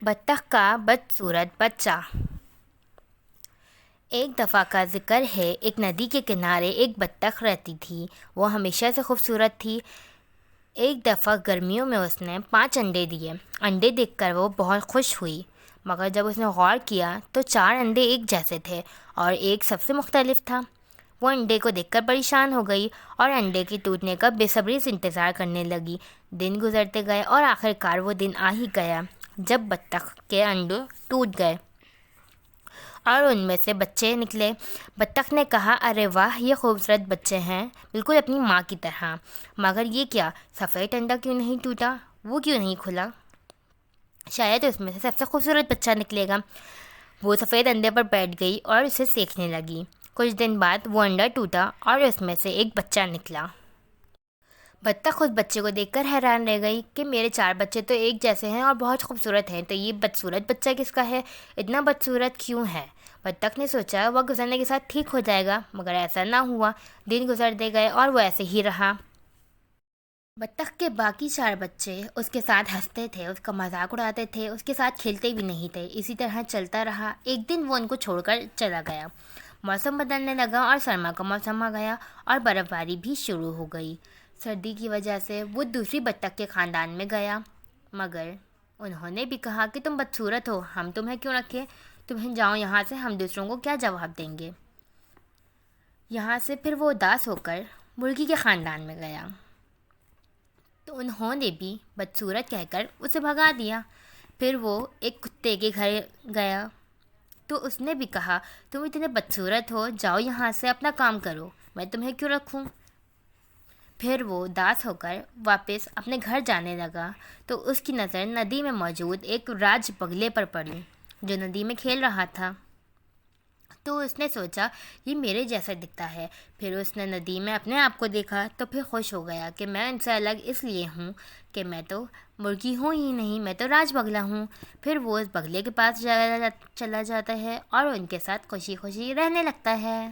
بطخ کا بدصورت بچہ۔ ایک دفعہ کا ذکر ہے، ایک ندی کے کنارے ایک بطخ رہتی تھی۔ وہ ہمیشہ سے خوبصورت تھی۔ ایک دفعہ گرمیوں میں اس نے 5 انڈے دیے۔ انڈے دیکھ کر وہ بہت خوش ہوئی، مگر جب اس نے غور کیا تو 4 انڈے ایک جیسے تھے اور ایک سب سے مختلف تھا۔ وہ انڈے کو دیکھ کر پریشان ہو گئی اور انڈے کے ٹوٹنے کا بے صبری سے انتظار کرنے لگی۔ دن گزرتے گئے اور آخرکار وہ دن آ ہی گیا جب بطخ کے انڈے ٹوٹ گئے اور ان میں سے بچے نکلے۔ بطخ نے کہا، ارے واہ، یہ خوبصورت بچے ہیں، بالکل اپنی ماں کی طرح، مگر یہ کیا، سفید انڈا کیوں نہیں ٹوٹا، وہ کیوں نہیں کھلا؟ شاید اس میں سے سب سے خوبصورت بچہ نکلے گا۔ وہ سفید انڈے پر بیٹھ گئی اور اسے سیکھنے لگی۔ کچھ دن بعد وہ انڈا ٹوٹا اور اس میں سے ایک بچہ نکلا۔ بطخ اس بچے کو دیکھ کر حیران رہ گئی کہ میرے 4 بچے تو ایک جیسے ہیں اور بہت خوبصورت ہیں، تو یہ بدصورت بچہ کس کا ہے؟ اتنا بدصورت کیوں ہے؟ بطخ نے سوچا وقت گزرنے کے ساتھ ٹھیک ہو جائے گا، مگر ایسا نہ ہوا۔ دن گزرتے گئے اور وہ ایسے ہی رہا۔ بطخ کے باقی 4 بچے اس کے ساتھ ہنستے تھے، اس کا مذاق اڑاتے تھے، اس کے ساتھ کھیلتے بھی نہیں تھے۔ اسی طرح چلتا رہا۔ ایک دن وہ ان کو چھوڑ کر چلا گیا۔ موسم بدلنے لگا اور سرما کا موسم آ گیا اور برف باری بھی شروع ہو گئی۔ سردی کی وجہ سے وہ دوسری بطخ کے خاندان میں گیا، مگر انہوں نے بھی کہا کہ تم بدصورت ہو، ہم تمہیں کیوں رکھیں، تمہیں جاؤ یہاں سے، ہم دوسروں کو کیا جواب دیں گے۔ یہاں سے پھر وہ اداس ہو کر مرغی کے خاندان میں گیا، تو انہوں نے بھی بدصورت کہہ کر اسے بھگا دیا۔ پھر وہ ایک کتے کے گھر گیا، تو اس نے بھی کہا، تم اتنے بدصورت ہو، جاؤ یہاں سے، اپنا کام کرو، میں تمہیں کیوں رکھوں۔ پھر وہ اداس ہو کر واپس اپنے گھر جانے لگا، تو اس کی نظر ندی میں موجود ایک راج بگلے پر پڑی جو ندی میں کھیل رہا تھا۔ تو اس نے سوچا یہ میرے جیسا دکھتا ہے۔ پھر اس نے ندی میں اپنے آپ کو دیکھا تو پھر خوش ہو گیا کہ میں ان سے الگ اس لیے ہوں کہ میں تو مرغی ہوں ہی نہیں، میں تو راج بگلا ہوں۔ پھر وہ اس بگلے کے پاس چلا جاتا ہے اور ان کے ساتھ خوشی خوشی رہنے لگتا ہے۔